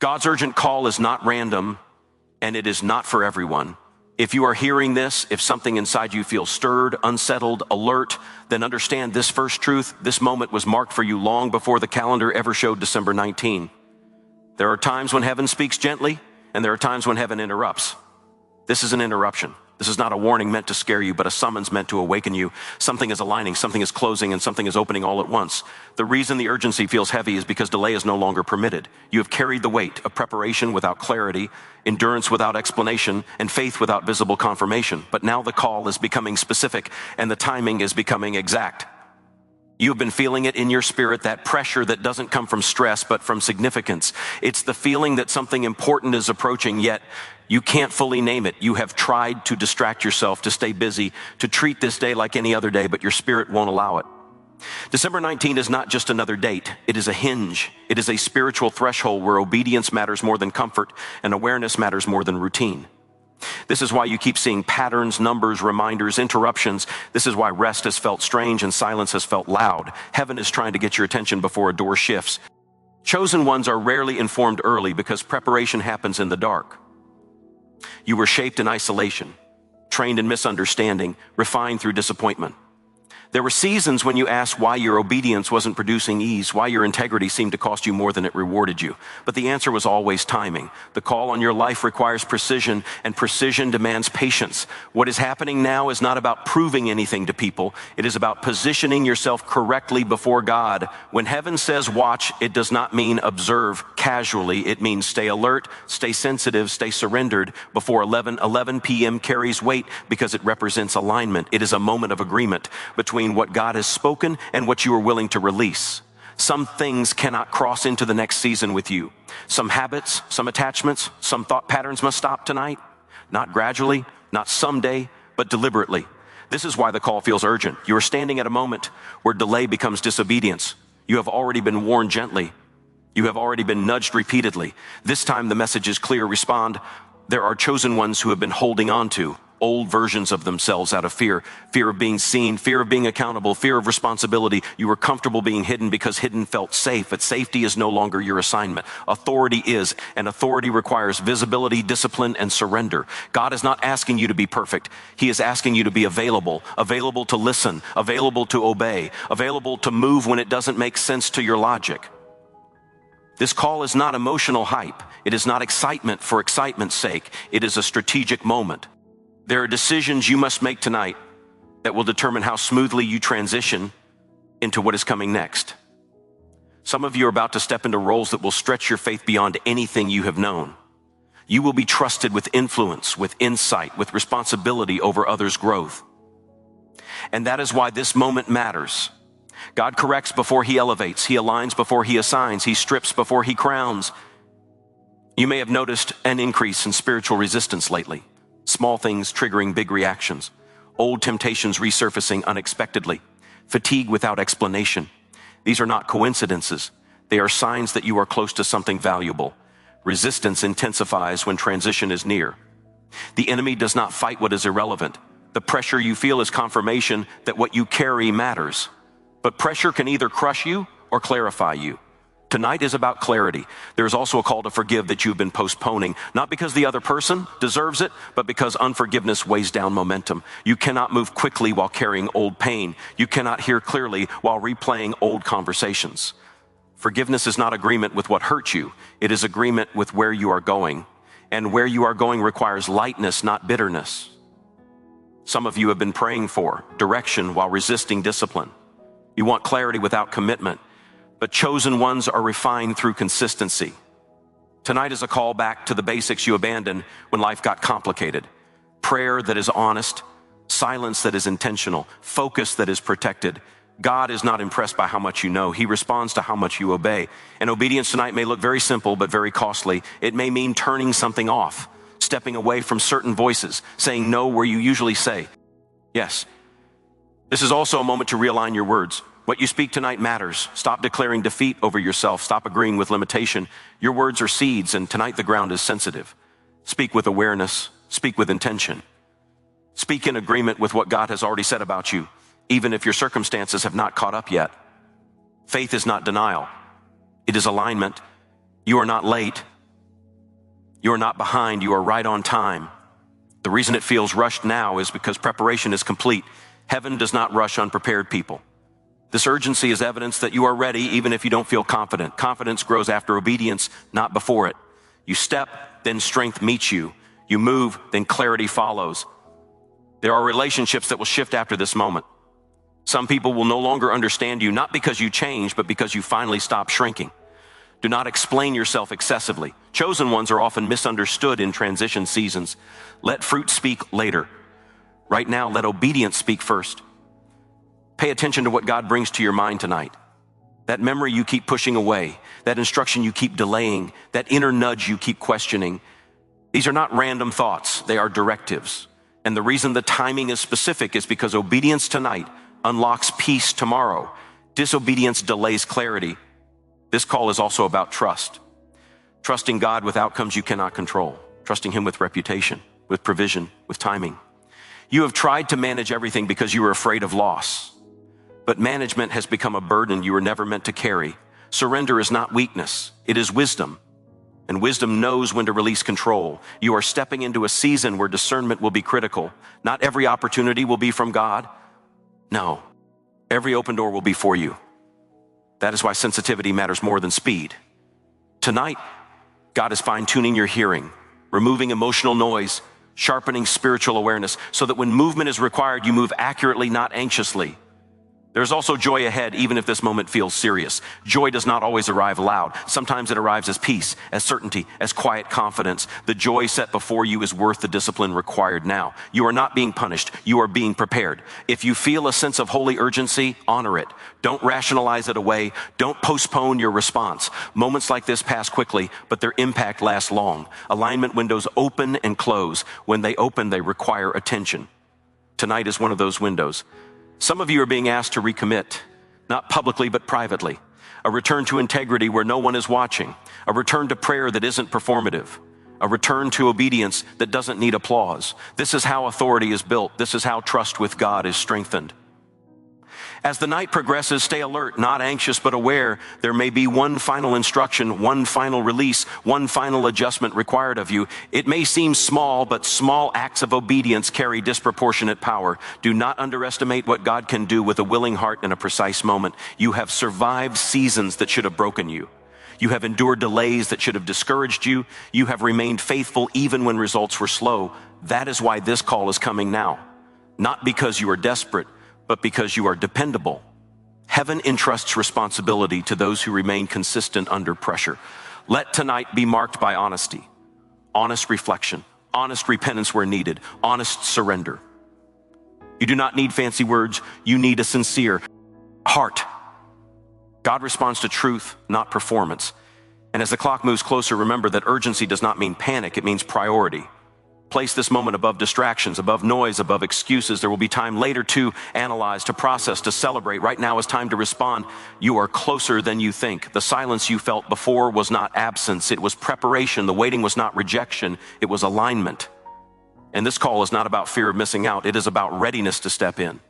God's urgent call is not random, and it is not for everyone. If you are hearing this, if something inside you feels stirred, unsettled, alert, then understand this first truth. This moment was marked for you long before the calendar ever showed December 19. There are times when heaven speaks gently, and there are times when heaven interrupts. This is an interruption. This is not a warning meant to scare you, but a summons meant to awaken you. Something is aligning, something is closing, and something is opening all at once. The reason the urgency feels heavy is because delay is no longer permitted. You have carried the weight of preparation without clarity, endurance without explanation, and faith without visible confirmation. But now the call is becoming specific, and the timing is becoming exact. You have been feeling it in your spirit, that pressure that doesn't come from stress, but from significance. It's the feeling that something important is approaching, yet you can't fully name it. You have tried to distract yourself, to stay busy, to treat this day like any other day, but your spirit won't allow it. December 19 is not just another date. It is a hinge. It is a spiritual threshold where obedience matters more than comfort and awareness matters more than routine. This is why you keep seeing patterns, numbers, reminders, interruptions. This is why rest has felt strange and silence has felt loud. Heaven is trying to get your attention before a door shifts. Chosen ones are rarely informed early because preparation happens in the dark. You were shaped in isolation, trained in misunderstanding, refined through disappointment. There were seasons when you asked why your obedience wasn't producing ease, why your integrity seemed to cost you more than it rewarded you. But the answer was always timing. The call on your life requires precision, and precision demands patience. What is happening now is not about proving anything to people. It is about positioning yourself correctly before God. When heaven says watch, it does not mean observe casually. It means stay alert, stay sensitive, stay surrendered. Before 11 p.m. carries weight because it represents alignment. It is a moment of agreement between what God has spoken and what you are willing to release. Some things cannot cross into the next season with you. Some habits, some attachments, some thought patterns must stop tonight. Not gradually, not someday, but deliberately. This is why the call feels urgent. You are standing at a moment where delay becomes disobedience. You have already been warned gently. You have already been nudged repeatedly. This time the message is clear. Respond. There are chosen ones who have been holding on to old versions of themselves out of fear. Fear of being seen, fear of being accountable, fear of responsibility. You were comfortable being hidden because hidden felt safe, but safety is no longer your assignment. Authority is, and authority requires visibility, discipline, and surrender. God is not asking you to be perfect. He is asking you to be available to listen, available to obey, available to move when it doesn't make sense to your logic. This call is not emotional hype. It is not excitement for excitement's sake. It is a strategic moment. There are decisions you must make tonight that will determine how smoothly you transition into what is coming next. Some of you are about to step into roles that will stretch your faith beyond anything you have known. You will be trusted with influence, with insight, with responsibility over others' growth. And that is why this moment matters. God corrects before he elevates. He aligns before he assigns. He strips before he crowns. You may have noticed an increase in spiritual resistance lately. Small things triggering big reactions. Old temptations resurfacing unexpectedly. Fatigue without explanation. These are not coincidences. They are signs that you are close to something valuable. Resistance intensifies when transition is near. The enemy does not fight what is irrelevant. The pressure you feel is confirmation that what you carry matters. But pressure can either crush you or clarify you. Tonight is about clarity. There is also a call to forgive that you've been postponing, not because the other person deserves it, but because unforgiveness weighs down momentum. You cannot move quickly while carrying old pain. You cannot hear clearly while replaying old conversations. Forgiveness is not agreement with what hurt you. It is agreement with where you are going. And where you are going requires lightness, not bitterness. Some of you have been praying for direction while resisting discipline. You want clarity without commitment. But chosen ones are refined through consistency. Tonight is a call back to the basics you abandoned when life got complicated. Prayer that is honest, silence that is intentional, focus that is protected. God is not impressed by how much you know. He responds to how much you obey. And obedience tonight may look very simple, but very costly. It may mean turning something off, stepping away from certain voices, saying no where you usually say yes. This is also a moment to realign your words. What you speak tonight matters. Stop declaring defeat over yourself. Stop agreeing with limitation. Your words are seeds, and tonight the ground is sensitive. Speak with awareness. Speak with intention. Speak in agreement with what God has already said about you, even if your circumstances have not caught up yet. Faith is not denial. It is alignment. You are not late. You are not behind, you are right on time. The reason it feels rushed now is because preparation is complete. Heaven does not rush unprepared people. This urgency is evidence that you are ready even if you don't feel confident. Confidence grows after obedience, not before it. You step, then strength meets you. You move, then clarity follows. There are relationships that will shift after this moment. Some people will no longer understand you, not because you changed, but because you finally stop shrinking. Do not explain yourself excessively. Chosen ones are often misunderstood in transition seasons. Let fruit speak later. Right now, let obedience speak first. Pay attention to what God brings to your mind tonight. That memory you keep pushing away, that instruction you keep delaying, that inner nudge you keep questioning. These are not random thoughts, they are directives. And the reason the timing is specific is because obedience tonight unlocks peace tomorrow. Disobedience delays clarity. This call is also about trust. Trusting God with outcomes you cannot control. Trusting Him with reputation, with provision, with timing. You have tried to manage everything because you were afraid of loss. But management has become a burden you were never meant to carry. Surrender is not weakness, it is wisdom. And wisdom knows when to release control. You are stepping into a season where discernment will be critical. Not every opportunity will be from God. No, every open door will be for you. That is why sensitivity matters more than speed. Tonight, God is fine-tuning your hearing, removing emotional noise, sharpening spiritual awareness, so that when movement is required, you move accurately, not anxiously. There's also joy ahead, even if this moment feels serious. Joy does not always arrive loud. Sometimes it arrives as peace, as certainty, as quiet confidence. The joy set before you is worth the discipline required now. You are not being punished. You are being prepared. If you feel a sense of holy urgency, honor it. Don't rationalize it away. Don't postpone your response. Moments like this pass quickly, but their impact lasts long. Alignment windows open and close. When they open, they require attention. Tonight is one of those windows. Some of you are being asked to recommit, not publicly but privately. A return to integrity where no one is watching. A return to prayer that isn't performative. A return to obedience that doesn't need applause. This is how authority is built. This is how trust with God is strengthened. As the night progresses, stay alert, not anxious but aware. There may be one final instruction, one final release, one final adjustment required of you. It may seem small, but small acts of obedience carry disproportionate power. Do not underestimate what God can do with a willing heart in a precise moment. You have survived seasons that should have broken you. You have endured delays that should have discouraged you. You have remained faithful even when results were slow. That is why this call is coming now. Not because you are desperate, but because you are dependable. Heaven entrusts responsibility to those who remain consistent under pressure. Let tonight be marked by honesty, honest reflection, honest repentance where needed, honest surrender. You do not need fancy words, you need a sincere heart. God responds to truth, not performance. And as the clock moves closer, remember that urgency does not mean panic, it means priority. Place this moment above distractions, above noise, above excuses. There will be time later to analyze, to process, to celebrate. Right now is time to respond. You are closer than you think. The silence you felt before was not absence. It was preparation. The waiting was not rejection. It was alignment. And this call is not about fear of missing out. It is about readiness to step in.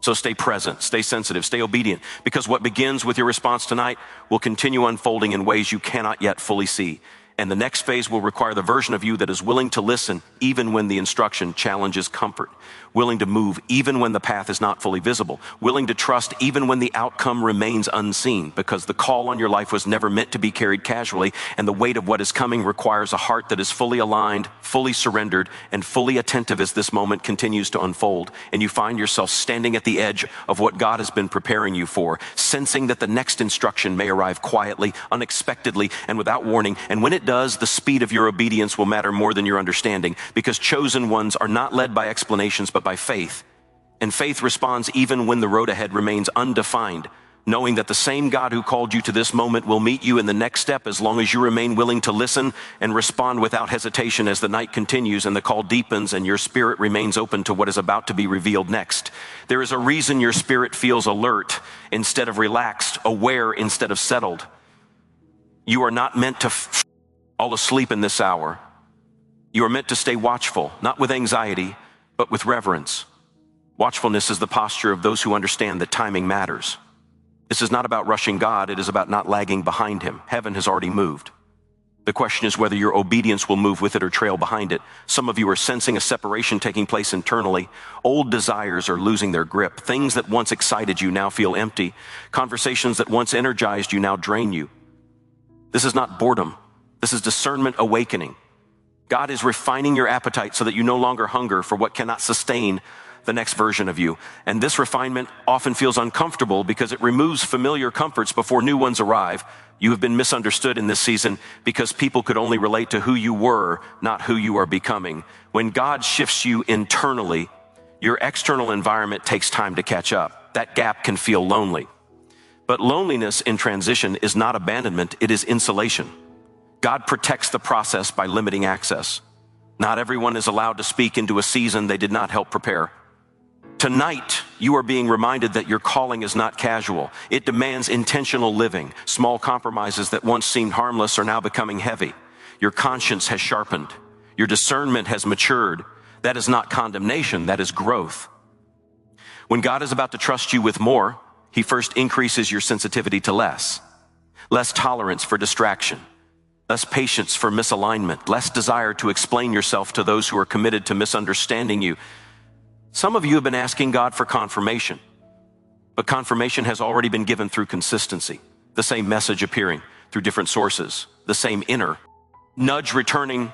So stay present, stay sensitive, stay obedient, because what begins with your response tonight will continue unfolding in ways you cannot yet fully see. And the next phase will require the version of you that is willing to listen even when the instruction challenges comfort, willing to move even when the path is not fully visible, willing to trust even when the outcome remains unseen, because the call on your life was never meant to be carried casually, and the weight of what is coming requires a heart that is fully aligned, fully surrendered, and fully attentive as this moment continues to unfold, and you find yourself standing at the edge of what God has been preparing you for, sensing that the next instruction may arrive quietly, unexpectedly, and without warning, and when it does, the speed of your obedience will matter more than your understanding, because chosen ones are not led by explanations but by faith. And faith responds even when the road ahead remains undefined, knowing that the same God who called you to this moment will meet you in the next step as long as you remain willing to listen and respond without hesitation as the night continues and the call deepens and your spirit remains open to what is about to be revealed next. There is a reason your spirit feels alert instead of relaxed, aware instead of settled. You are not meant to fall asleep in this hour. You are meant to stay watchful, not with anxiety, but with reverence. Watchfulness is the posture of those who understand that timing matters. This is not about rushing God, it is about not lagging behind Him. Heaven has already moved. The question is whether your obedience will move with it or trail behind it. Some of you are sensing a separation taking place internally. Old desires are losing their grip. Things that once excited you now feel empty. Conversations that once energized you now drain you. This is not boredom. This is discernment awakening. God is refining your appetite so that you no longer hunger for what cannot sustain the next version of you. And this refinement often feels uncomfortable because it removes familiar comforts before new ones arrive. You have been misunderstood in this season because people could only relate to who you were, not who you are becoming. When God shifts you internally, your external environment takes time to catch up. That gap can feel lonely. But loneliness in transition is not abandonment, it is insulation. God protects the process by limiting access. Not everyone is allowed to speak into a season they did not help prepare. Tonight, you are being reminded that your calling is not casual. It demands intentional living. Small compromises that once seemed harmless are now becoming heavy. Your conscience has sharpened. Your discernment has matured. That is not condemnation, that is growth. When God is about to trust you with more, He first increases your sensitivity to less. Less tolerance for distraction. Less patience for misalignment. Less desire to explain yourself to those who are committed to misunderstanding you. Some of you have been asking God for confirmation, but confirmation has already been given through consistency, the same message appearing through different sources, the same inner nudge returning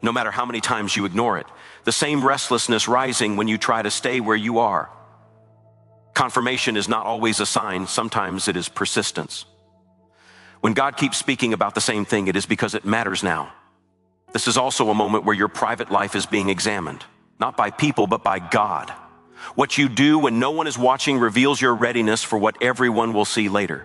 no matter how many times you ignore it, the same restlessness rising when you try to stay where you are. Confirmation is not always a sign, sometimes it is persistence. When God keeps speaking about the same thing, it is because it matters now. This is also a moment where your private life is being examined. Not by people, but by God. What you do when no one is watching reveals your readiness for what everyone will see later.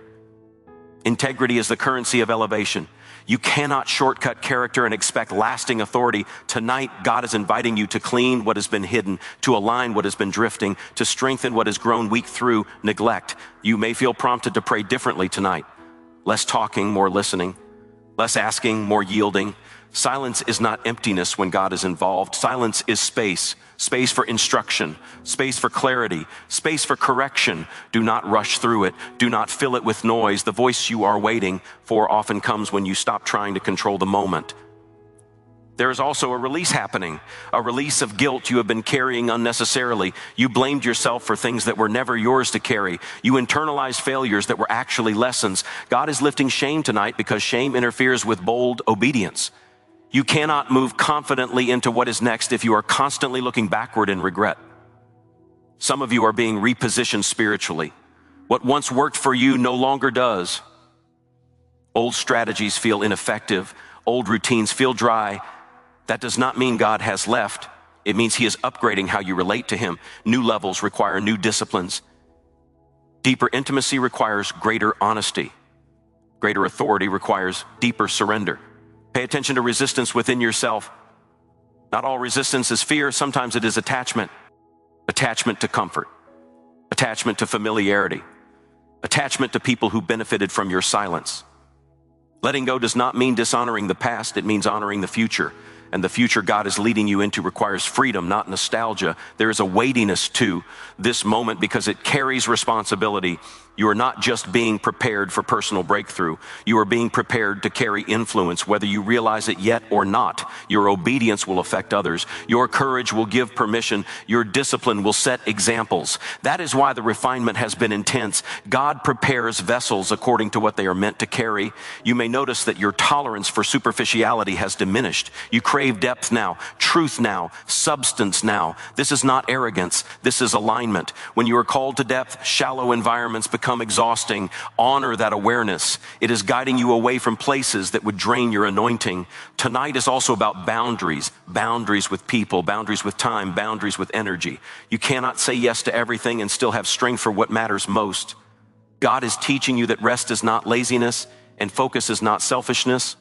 Integrity is the currency of elevation. You cannot shortcut character and expect lasting authority. Tonight, God is inviting you to clean what has been hidden, to align what has been drifting, to strengthen what has grown weak through neglect. You may feel prompted to pray differently tonight. Less talking, more listening. Less asking, more yielding. Silence is not emptiness when God is involved. Silence is space. Space for instruction, space for clarity, space for correction. Do not rush through it. Do not fill it with noise. The voice you are waiting for often comes when you stop trying to control the moment. There is also a release happening, a release of guilt you have been carrying unnecessarily. You blamed yourself for things that were never yours to carry. You internalized failures that were actually lessons. God is lifting shame tonight because shame interferes with bold obedience. You cannot move confidently into what is next if you are constantly looking backward in regret. Some of you are being repositioned spiritually. What once worked for you no longer does. Old strategies feel ineffective. Old routines feel dry. That does not mean God has left. It means He is upgrading how you relate to Him. New levels require new disciplines. Deeper intimacy requires greater honesty. Greater authority requires deeper surrender. Pay attention to resistance within yourself. Not all resistance is fear. Sometimes it is attachment. Attachment to comfort. Attachment to familiarity. Attachment to people who benefited from your silence. Letting go does not mean dishonoring the past. It means honoring the future. And the future God is leading you into requires freedom, not nostalgia. There is a weightiness to this moment because it carries responsibility. You are not just being prepared for personal breakthrough. You are being prepared to carry influence, whether you realize it yet or not. Your obedience will affect others. Your courage will give permission. Your discipline will set examples. That is why the refinement has been intense. God prepares vessels according to what they are meant to carry. You may notice that your tolerance for superficiality has diminished. You crave depth now, truth now, substance now. This is not arrogance. This is alignment. When you are called to depth, shallow environments become exhausting. Honor that awareness. It is guiding you away from places that would drain your anointing. Tonight is also about boundaries. Boundaries with people, boundaries with time, boundaries with energy. You cannot say yes to everything and still have strength for what matters most. God is teaching you that rest is not laziness and focus is not selfishness.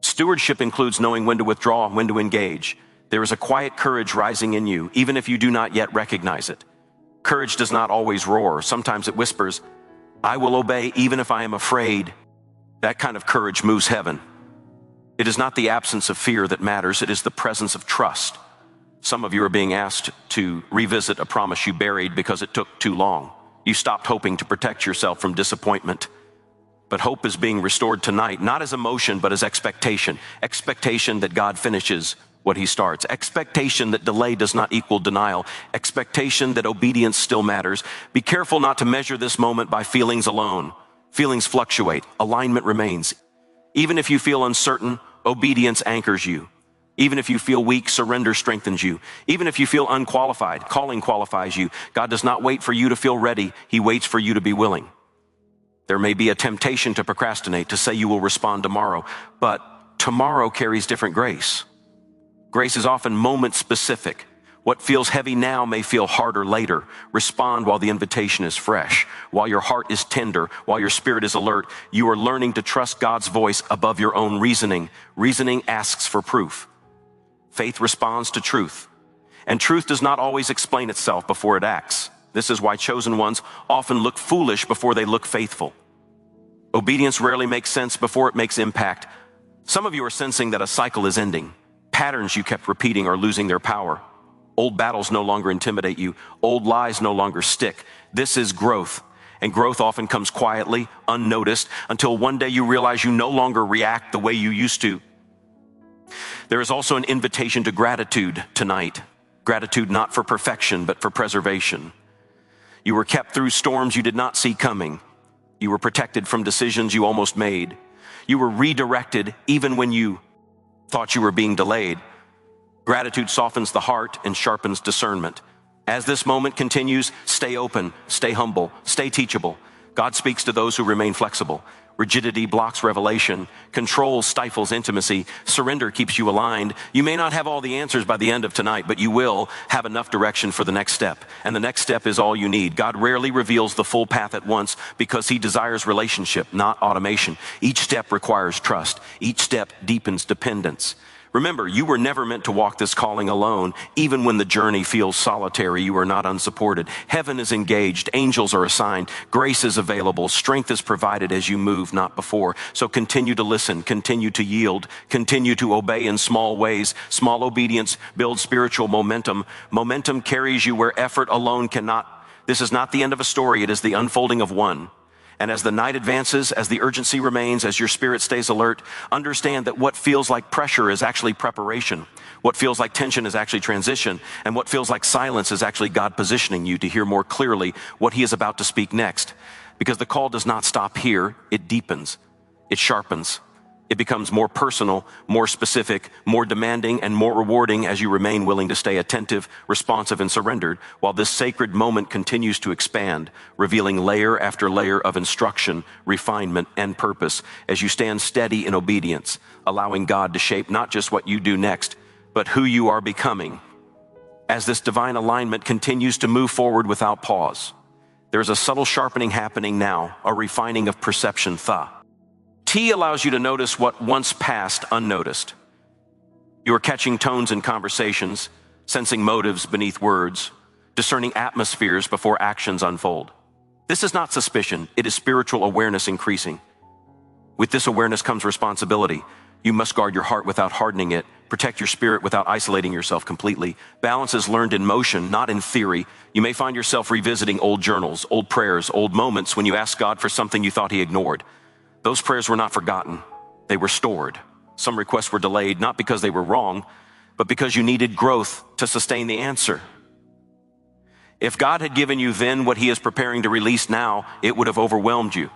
Stewardship includes knowing when to withdraw and when to engage. There is a quiet courage rising in you, even if you do not yet recognize it. Courage does not always roar. Sometimes it whispers, I will obey even if I am afraid. That kind of courage moves heaven. It is not the absence of fear that matters. It is the presence of trust. Some of you are being asked to revisit a promise you buried because it took too long. You stopped hoping to protect yourself from disappointment. But hope is being restored tonight, not as emotion, but as expectation. Expectation that God finishes what he starts. Expectation that delay does not equal denial. Expectation that obedience still matters. Be careful not to measure this moment by feelings alone. Feelings fluctuate. Alignment remains. Even if you feel uncertain, obedience anchors you. Even if you feel weak, surrender strengthens you. Even if you feel unqualified, calling qualifies you. God does not wait for you to feel ready. He waits for you to be willing. There may be a temptation to procrastinate, to say you will respond tomorrow, but tomorrow carries different grace. Grace is often moment specific. What feels heavy now may feel harder later. Respond while the invitation is fresh, while your heart is tender, while your spirit is alert. You are learning to trust God's voice above your own reasoning. Reasoning asks for proof. Faith responds to truth. And truth does not always explain itself before it acts. This is why chosen ones often look foolish before they look faithful. Obedience rarely makes sense before it makes impact. Some of you are sensing that a cycle is ending. Patterns you kept repeating are losing their power. Old battles no longer intimidate you. Old lies no longer stick. This is growth. And growth often comes quietly, unnoticed, until one day you realize you no longer react the way you used to. There is also an invitation to gratitude tonight. Gratitude not for perfection, but for preservation. You were kept through storms you did not see coming. You were protected from decisions you almost made. You were redirected even when you thought you were being delayed. Gratitude softens the heart and sharpens discernment. As this moment continues, stay open, stay humble, stay teachable. God speaks to those who remain flexible. Rigidity blocks revelation. Control stifles intimacy. Surrender keeps you aligned. You may not have all the answers by the end of tonight, but you will have enough direction for the next step. And the next step is all you need. God rarely reveals the full path at once because he desires relationship, not automation. Each step requires trust. Each step deepens dependence. Remember, you were never meant to walk this calling alone. Even when the journey feels solitary, you are not unsupported. Heaven is engaged. Angels are assigned. Grace is available. Strength is provided as you move, not before. So continue to listen. Continue to yield. Continue to obey in small ways. Small obedience builds spiritual momentum. Momentum carries you where effort alone cannot. This is not the end of a story. It is the unfolding of one. And as the night advances, as the urgency remains, as your spirit stays alert, understand that what feels like pressure is actually preparation. What feels like tension is actually transition. And what feels like silence is actually God positioning you to hear more clearly what he is about to speak next. Because the call does not stop here. It deepens. It sharpens. It becomes more personal, more specific, more demanding, and more rewarding as you remain willing to stay attentive, responsive, and surrendered, while this sacred moment continues to expand, revealing layer after layer of instruction, refinement, and purpose as you stand steady in obedience, allowing God to shape not just what you do next, but who you are becoming. As this divine alignment continues to move forward without pause, there's a subtle sharpening happening now, a refining of perception, T allows you to notice what once passed unnoticed. You are catching tones in conversations, sensing motives beneath words, discerning atmospheres before actions unfold. This is not suspicion, it is spiritual awareness increasing. With this awareness comes responsibility. You must guard your heart without hardening it, protect your spirit without isolating yourself completely. Balance is learned in motion, not in theory. You may find yourself revisiting old journals, old prayers, old moments when you asked God for something you thought he ignored. Those prayers were not forgotten. They were stored. Some requests were delayed, not because they were wrong, but because you needed growth to sustain the answer. If God had given you then what he is preparing to release now, it would have overwhelmed you.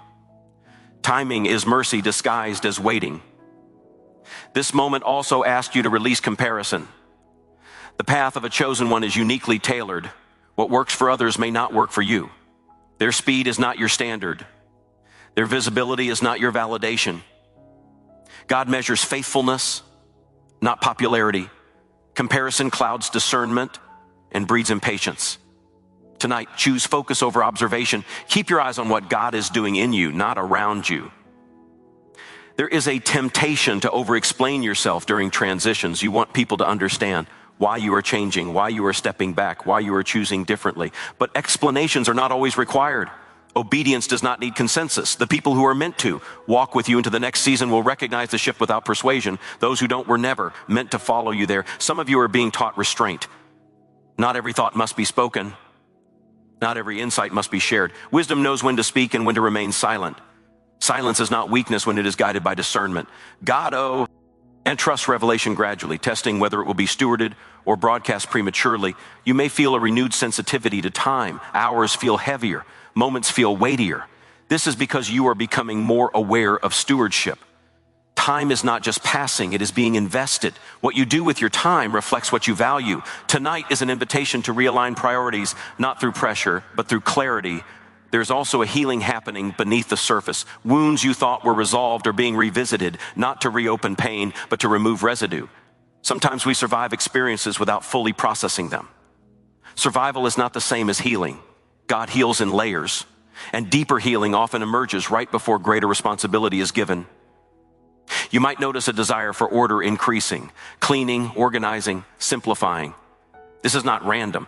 Timing is mercy disguised as waiting. This moment also asked you to release comparison. The path of a chosen one is uniquely tailored. What works for others may not work for you. Their speed is not your standard. Their visibility is not your validation. God measures faithfulness, not popularity. Comparison clouds discernment and breeds impatience. Tonight, choose focus over observation. Keep your eyes on what God is doing in you, not around you. There is a temptation to over-explain yourself during transitions. You want people to understand why you are changing, why you are stepping back, why you are choosing differently. But explanations are not always required. Obedience does not need consensus. The people who are meant to walk with you into the next season will recognize the shift without persuasion. Those who don't were never meant to follow you there. Some of you are being taught restraint. Not every thought must be spoken. Not every insight must be shared. Wisdom knows when to speak and when to remain silent. Silence is not weakness when it is guided by discernment. And trust revelation gradually, testing whether it will be stewarded or broadcast prematurely. You may feel a renewed sensitivity to time. Hours feel heavier. Moments feel weightier. This is because you are becoming more aware of stewardship. Time is not just passing, it is being invested. What you do with your time reflects what you value. Tonight is an invitation to realign priorities, not through pressure, but through clarity. There's also a healing happening beneath the surface. Wounds you thought were resolved are being revisited, not to reopen pain, but to remove residue. Sometimes we survive experiences without fully processing them. Survival is not the same as healing. God heals in layers, and deeper healing often emerges right before greater responsibility is given. You might notice a desire for order increasing, cleaning, organizing, simplifying. This is not random.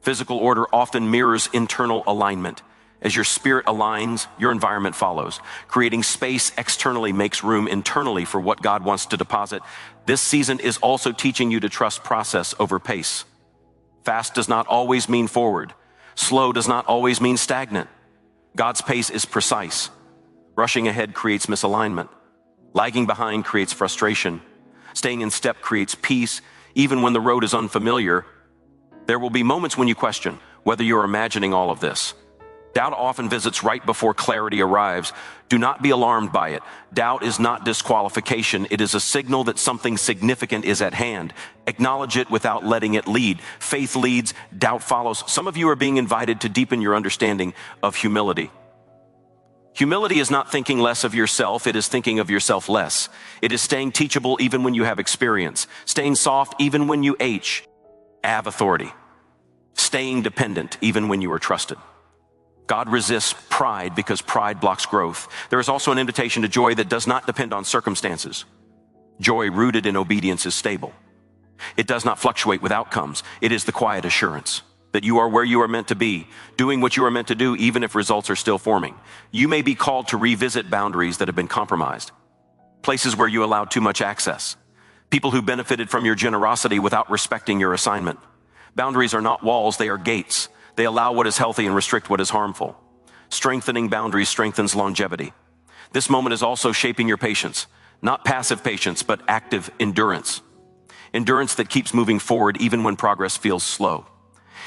Physical order often mirrors internal alignment. As your spirit aligns, your environment follows. Creating space externally makes room internally for what God wants to deposit. This season is also teaching you to trust process over pace. Fast does not always mean forward. Slow does not always mean stagnant. God's pace is precise. Rushing ahead creates misalignment. Lagging behind creates frustration. Staying in step creates peace. Even when the road is unfamiliar, there will be moments when you question whether you're imagining all of this. Doubt often visits right before clarity arrives. Do not be alarmed by it. Doubt is not disqualification. It is a signal that something significant is at hand. Acknowledge it without letting it lead. Faith leads, doubt follows. Some of you are being invited to deepen your understanding of humility. Humility is not thinking less of yourself. It is thinking of yourself less. It is staying teachable even when you have experience. Staying soft even when you have authority. Staying dependent even when you are trusted. God resists pride because pride blocks growth. There is also an invitation to joy that does not depend on circumstances. Joy rooted in obedience is stable. It does not fluctuate with outcomes. It is the quiet assurance that you are where you are meant to be, doing what you are meant to do even if results are still forming. You may be called to revisit boundaries that have been compromised, places where you allowed too much access, people who benefited from your generosity without respecting your assignment. Boundaries are not walls, they are gates. They allow what is healthy and restrict what is harmful. Strengthening boundaries strengthens longevity. This moment is also shaping your patience, not passive patience, but active endurance. Endurance that keeps moving forward even when progress feels slow.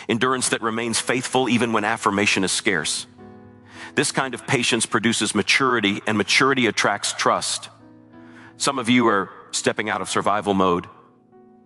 Endurance that remains faithful even when affirmation is scarce. This kind of patience produces maturity, and maturity attracts trust. Some of you are stepping out of survival mode.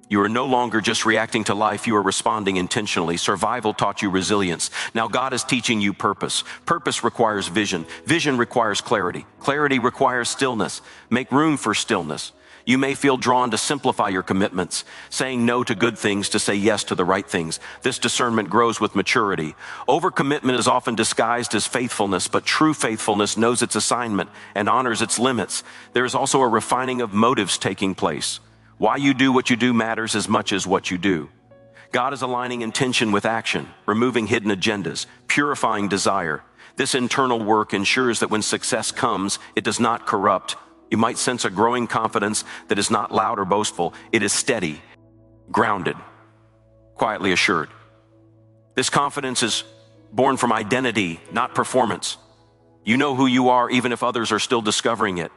You are no longer just reacting to life, you are responding intentionally. Survival taught you resilience. Now God is teaching you purpose. Purpose requires vision. Vision requires clarity. Clarity requires stillness. Make room for stillness. You may feel drawn to simplify your commitments, saying no to good things to say yes to the right things. This discernment grows with maturity. Overcommitment is often disguised as faithfulness, but true faithfulness knows its assignment and honors its limits. There is also a refining of motives taking place. Why you do what you do matters as much as what you do. God is aligning intention with action, removing hidden agendas, purifying desire. This internal work ensures that when success comes, it does not corrupt. You might sense a growing confidence that is not loud or boastful. It is steady, grounded, quietly assured. This confidence is born from identity, not performance. You know who you are even if others are still discovering it.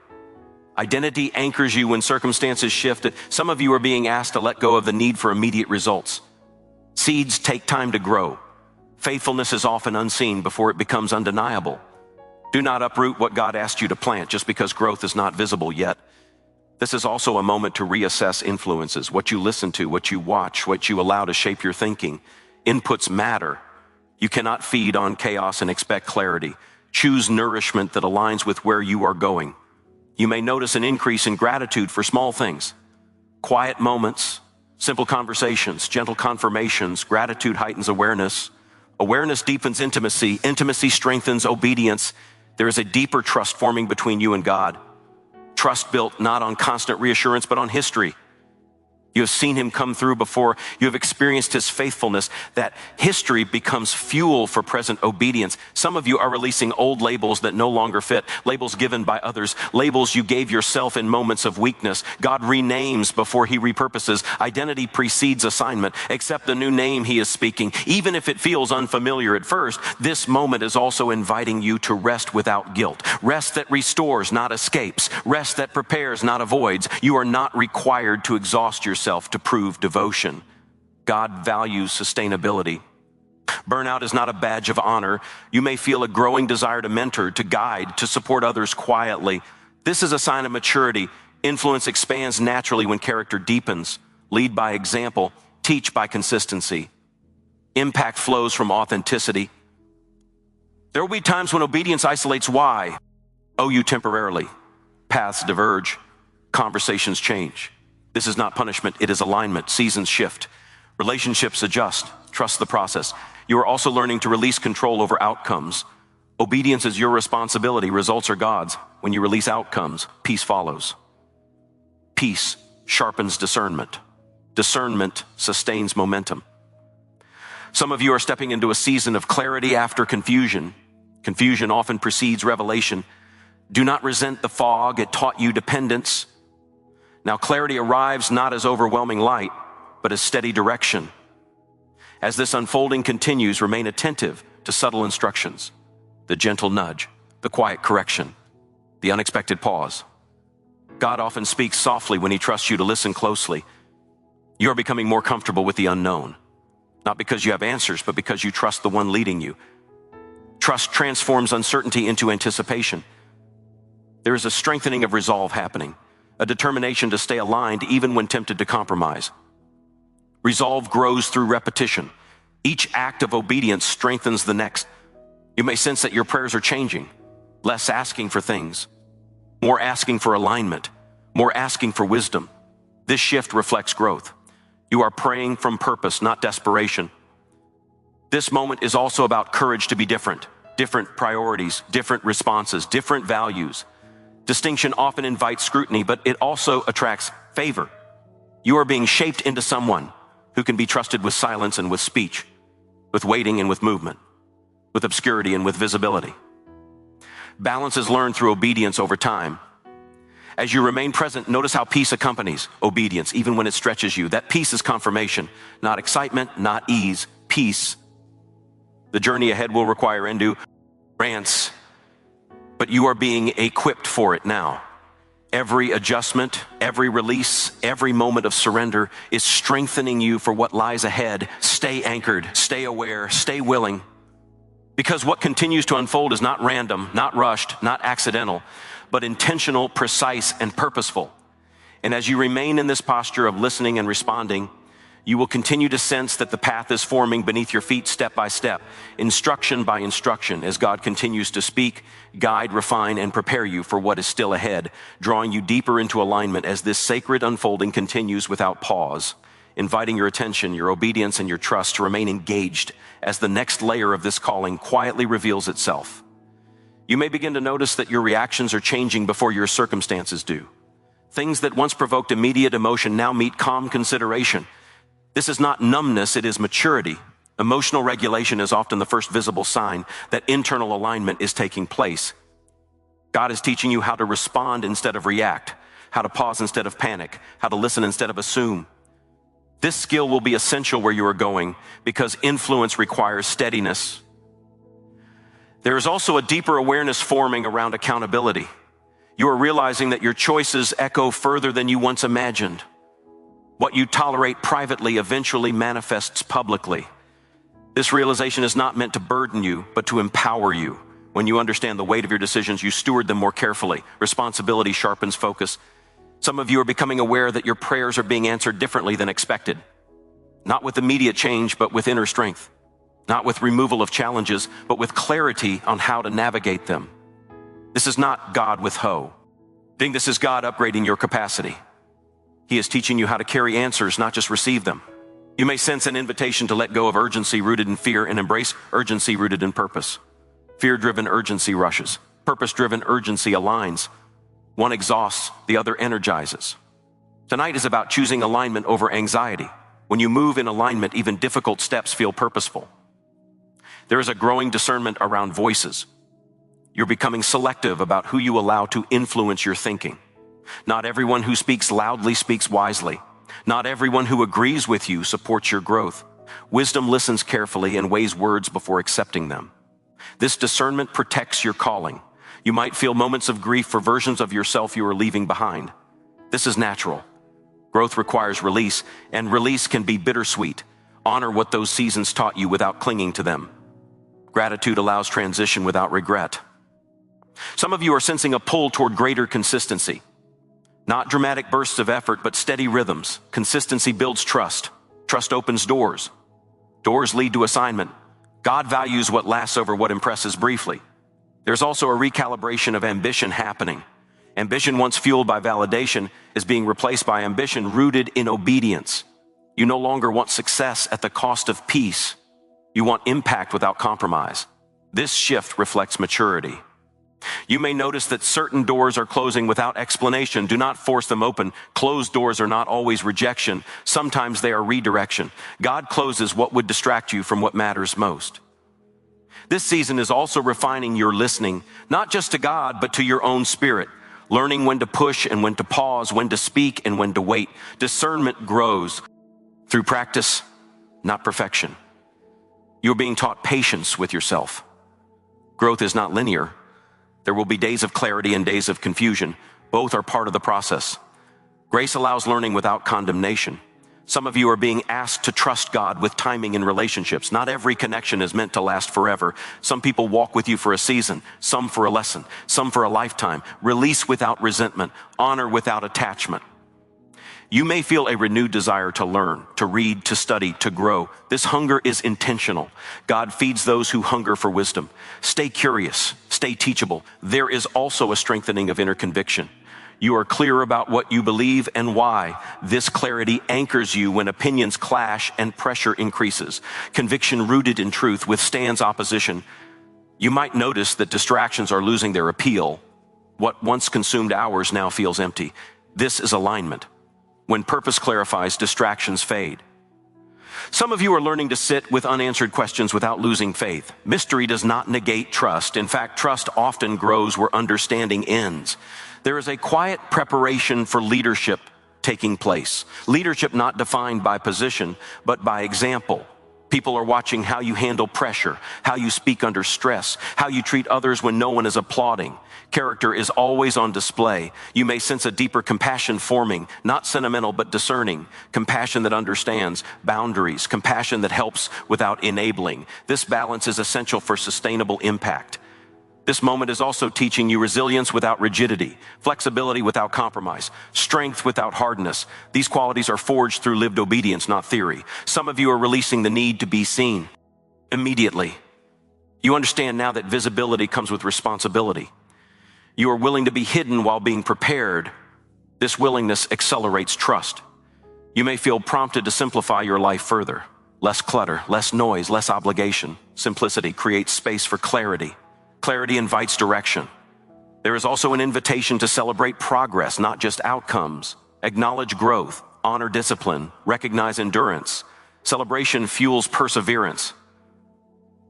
Identity anchors you when circumstances shift. Some of you are being asked to let go of the need for immediate results. Seeds take time to grow. Faithfulness is often unseen before it becomes undeniable. Do not uproot what God asked you to plant just because growth is not visible yet. This is also a moment to reassess influences, what you listen to, what you watch, what you allow to shape your thinking. Inputs matter. You cannot feed on chaos and expect clarity. Choose nourishment that aligns with where you are going. You may notice an increase in gratitude for small things. Quiet moments, simple conversations, gentle confirmations. Gratitude heightens awareness. Awareness deepens intimacy. Intimacy strengthens obedience. There is a deeper trust forming between you and God. Trust built not on constant reassurance, but on history. You have seen him come through before. You have experienced his faithfulness. That history becomes fuel for present obedience. Some of you are releasing old labels that no longer fit, labels given by others, labels you gave yourself in moments of weakness. God renames before he repurposes. Identity precedes assignment. Accept the new name he is speaking. Even if it feels unfamiliar at first, this moment is also inviting you to rest without guilt. Rest that restores, not escapes. Rest that prepares, not avoids. You are not required to exhaust yourself to prove devotion. God values sustainability. Burnout is not a badge of honor. You may feel a growing desire to mentor, to guide, to support others quietly. This is a sign of maturity. Influence expands naturally when character deepens. Lead by example, teach by consistency. Impact flows from authenticity. There will be times when obedience isolates. Why? You temporarily. Paths diverge. Conversations change. This is not punishment, it is alignment. Seasons shift. Relationships adjust. Trust the process. You are also learning to release control over outcomes. Obedience is your responsibility. Results are God's. When you release outcomes, peace follows. Peace sharpens discernment. Discernment sustains momentum. Some of you are stepping into a season of clarity after confusion. Confusion often precedes revelation. Do not resent the fog. It taught you dependence. Now clarity arrives not as overwhelming light, but as steady direction. As this unfolding continues, remain attentive to subtle instructions, the gentle nudge, the quiet correction, the unexpected pause. God often speaks softly when he trusts you to listen closely. You are becoming more comfortable with the unknown, not because you have answers, but because you trust the one leading you. Trust transforms uncertainty into anticipation. There is a strengthening of resolve happening, a determination to stay aligned even when tempted to compromise. Resolve grows through repetition. Each act of obedience strengthens the next. You may sense that your prayers are changing, less asking for things, more asking for alignment, more asking for wisdom. This shift reflects growth. You are praying from purpose, not desperation. This moment is also about courage to be different, different priorities, different responses, different values. Distinction often invites scrutiny, but it also attracts favor. You are being shaped into someone who can be trusted with silence and with speech, with waiting and with movement, with obscurity and with visibility. Balance is learned through obedience over time. As you remain present, notice how peace accompanies obedience, even when it stretches you. That peace is confirmation, not excitement, not ease, peace. The journey ahead will require endurance, but you are being equipped for it now. Every adjustment, every release, every moment of surrender is strengthening you for what lies ahead. Stay anchored, stay aware, stay willing. Because what continues to unfold is not random, not rushed, not accidental, but intentional, precise, and purposeful. And as you remain in this posture of listening and responding, you will continue to sense that the path is forming beneath your feet step by step, instruction by instruction, as God continues to speak, guide, refine, and prepare you for what is still ahead, drawing you deeper into alignment as this sacred unfolding continues without pause, inviting your attention, your obedience, and your trust to remain engaged as the next layer of this calling quietly reveals itself. You may begin to notice that your reactions are changing before your circumstances do. Things that once provoked immediate emotion now meet calm consideration. This is not numbness, it is maturity. Emotional regulation is often the first visible sign that internal alignment is taking place. God is teaching you how to respond instead of react, how to pause instead of panic, how to listen instead of assume. This skill will be essential where you are going because influence requires steadiness. There is also a deeper awareness forming around accountability. You are realizing that your choices echo further than you once imagined. What you tolerate privately eventually manifests publicly. This realization is not meant to burden you, but to empower you. When you understand the weight of your decisions, you steward them more carefully. Responsibility sharpens focus. Some of you are becoming aware that your prayers are being answered differently than expected. Not with immediate change, but with inner strength. Not with removal of challenges, but with clarity on how to navigate them. This is not God with hoe. I think this is God upgrading your capacity. He is teaching you how to carry answers, not just receive them. You may sense an invitation to let go of urgency rooted in fear and embrace urgency rooted in purpose. Fear-driven urgency rushes. Purpose-driven urgency aligns. One exhausts, the other energizes. Tonight is about choosing alignment over anxiety. When you move in alignment, even difficult steps feel purposeful. There is a growing discernment around voices. You're becoming selective about who you allow to influence your thinking. Not everyone who speaks loudly speaks wisely. Not everyone who agrees with you supports your growth. Wisdom listens carefully and weighs words before accepting them. This discernment protects your calling. You might feel moments of grief for versions of yourself you are leaving behind. This is natural. Growth requires release, and release can be bittersweet. Honor what those seasons taught you without clinging to them. Gratitude allows transition without regret. Some of you are sensing a pull toward greater consistency. Not dramatic bursts of effort, but steady rhythms. Consistency builds trust. Trust opens doors. Doors lead to assignment. God values what lasts over what impresses briefly. There's also a recalibration of ambition happening. Ambition once fueled by validation is being replaced by ambition rooted in obedience. You no longer want success at the cost of peace. You want impact without compromise. This shift reflects maturity. You may notice that certain doors are closing without explanation. Do not force them open. Closed doors are not always rejection. Sometimes they are redirection. God closes what would distract you from what matters most. This season is also refining your listening, not just to God, but to your own spirit. Learning when to push and when to pause, when to speak and when to wait. Discernment grows through practice, not perfection. You're being taught patience with yourself. Growth is not linear. There will be days of clarity and days of confusion. Both are part of the process. Grace allows learning without condemnation. Some of you are being asked to trust God with timing in relationships. Not every connection is meant to last forever. Some people walk with you for a season, some for a lesson, some for a lifetime. Release without resentment, honor without attachment. You may feel a renewed desire to learn, to read, to study, to grow. This hunger is intentional. God feeds those who hunger for wisdom. Stay curious, stay teachable. There is also a strengthening of inner conviction. You are clear about what you believe and why. This clarity anchors you when opinions clash and pressure increases. Conviction rooted in truth withstands opposition. You might notice that distractions are losing their appeal. What once consumed hours now feels empty. This is alignment. When purpose clarifies, distractions fade. Some of you are learning to sit with unanswered questions without losing faith. Mystery does not negate trust. In fact, trust often grows where understanding ends. There is a quiet preparation for leadership taking place. Leadership not defined by position, but by example. People are watching how you handle pressure, how you speak under stress, how you treat others when no one is applauding. Character is always on display. You may sense a deeper compassion forming, not sentimental but discerning. Compassion that understands boundaries, compassion that helps without enabling. This balance is essential for sustainable impact. This moment is also teaching you resilience without rigidity, flexibility without compromise, strength without hardness. These qualities are forged through lived obedience, not theory. Some of you are releasing the need to be seen immediately. You understand now that visibility comes with responsibility. You are willing to be hidden while being prepared. This willingness accelerates trust. You may feel prompted to simplify your life further. Less clutter, less noise, less obligation. Simplicity creates space for clarity. Clarity invites direction. There is also an invitation to celebrate progress, not just outcomes. Acknowledge growth, honor discipline, recognize endurance. Celebration fuels perseverance.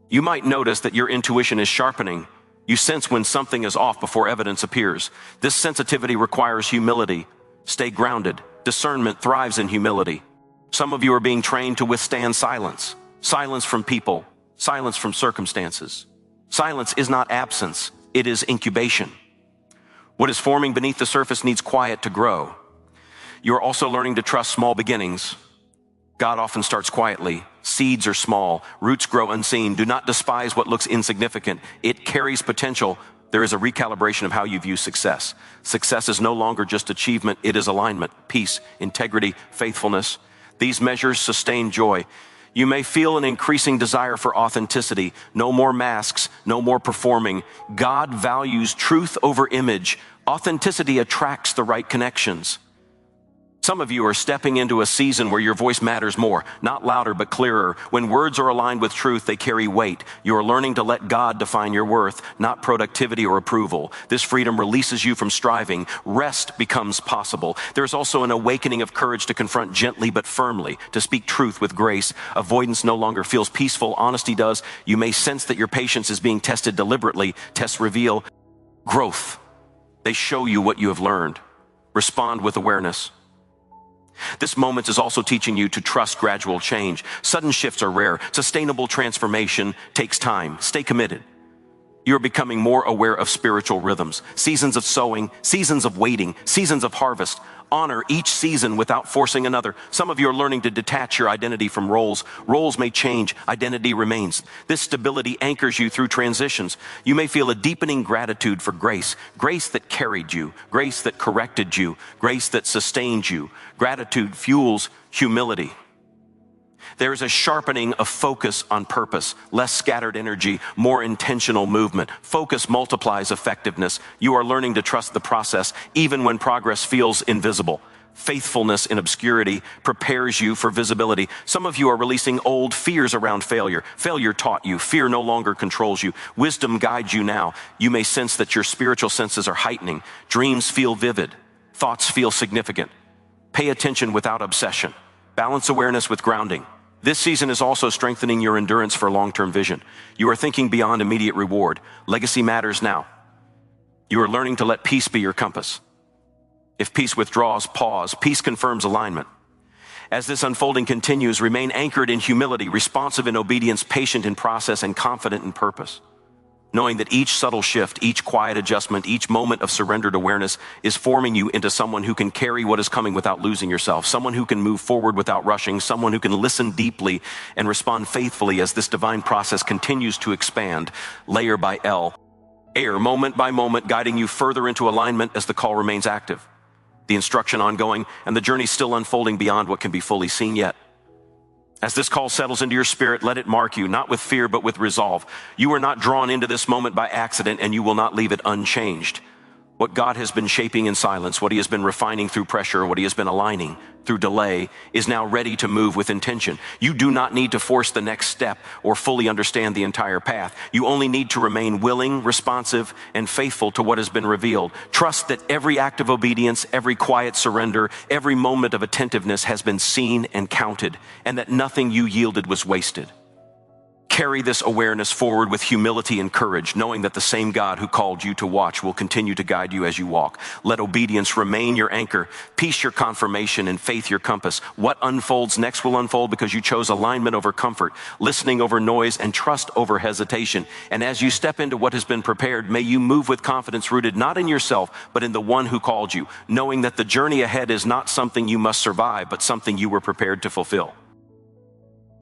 You might notice that your intuition is sharpening. You sense when something is off before evidence appears. This sensitivity requires humility. Stay grounded. Discernment thrives in humility. Some of you are being trained to withstand silence. Silence from people, silence from circumstances. Silence is not absence, it is incubation. What is forming beneath the surface needs quiet to grow. You are also learning to trust small beginnings. God often starts quietly. Seeds are small, roots grow unseen. Do not despise what looks insignificant. It carries potential. There is a recalibration of how you view success. Success is no longer just achievement, it is alignment, peace, integrity, faithfulness. These measures sustain joy. You may feel an increasing desire for authenticity. No more masks, no more performing. God values truth over image. Authenticity attracts the right connections. Some of you are stepping into a season where your voice matters more, not louder but clearer. When words are aligned with truth, they carry weight. You are learning to let God define your worth, not productivity or approval. This freedom releases you from striving. Rest becomes possible. There's also an awakening of courage to confront gently but firmly, to speak truth with grace. Avoidance no longer feels peaceful. Honesty does. You may sense that your patience is being tested deliberately. Tests reveal growth. They show you what you have learned. Respond with awareness. This moment is also teaching you to trust gradual change. Sudden shifts are rare. Sustainable transformation takes time. Stay committed. You're becoming more aware of spiritual rhythms, seasons of sowing, seasons of waiting, seasons of harvest. Honor each season without forcing another. Some of you are learning to detach your identity from roles. Roles may change, identity remains. This stability anchors you through transitions. You may feel a deepening gratitude for grace, grace that carried you, grace that corrected you, grace that sustained you. Gratitude fuels humility. There is a sharpening of focus on purpose, less scattered energy, more intentional movement. Focus multiplies effectiveness. You are learning to trust the process even when progress feels invisible. Faithfulness in obscurity prepares you for visibility. Some of you are releasing old fears around failure. Failure taught you. Fear no longer controls you. Wisdom guides you now. You may sense that your spiritual senses are heightening. Dreams feel vivid. Thoughts feel significant. Pay attention without obsession. Balance awareness with grounding. This season is also strengthening your endurance for long-term vision. You are thinking beyond immediate reward. Legacy matters now. You are learning to let peace be your compass. If peace withdraws, pause. Peace confirms alignment. As this unfolding continues, remain anchored in humility, responsive in obedience, patient in process, and confident in purpose. Knowing that each subtle shift, each quiet adjustment, each moment of surrendered awareness is forming you into someone who can carry what is coming without losing yourself, someone who can move forward without rushing, someone who can listen deeply and respond faithfully as this divine process continues to expand, layer by layer, moment by moment, guiding you further into alignment as the call remains active, the instruction ongoing, and the journey still unfolding beyond what can be fully seen yet. As this call settles into your spirit, let it mark you, not with fear, but with resolve. You are not drawn into this moment by accident, and you will not leave it unchanged. What God has been shaping in silence, what he has been refining through pressure, what he has been aligning through delay, is now ready to move with intention. You do not need to force the next step or fully understand the entire path. You only need to remain willing, responsive, and faithful to what has been revealed. Trust that every act of obedience, every quiet surrender, every moment of attentiveness has been seen and counted, and that nothing you yielded was wasted. Carry this awareness forward with humility and courage, knowing that the same God who called you to watch will continue to guide you as you walk. Let obedience remain your anchor, peace your confirmation, and faith your compass. What unfolds next will unfold because you chose alignment over comfort, listening over noise, and trust over hesitation. And as you step into what has been prepared, may you move with confidence rooted not in yourself, but in the one who called you, knowing that the journey ahead is not something you must survive, but something you were prepared to fulfill.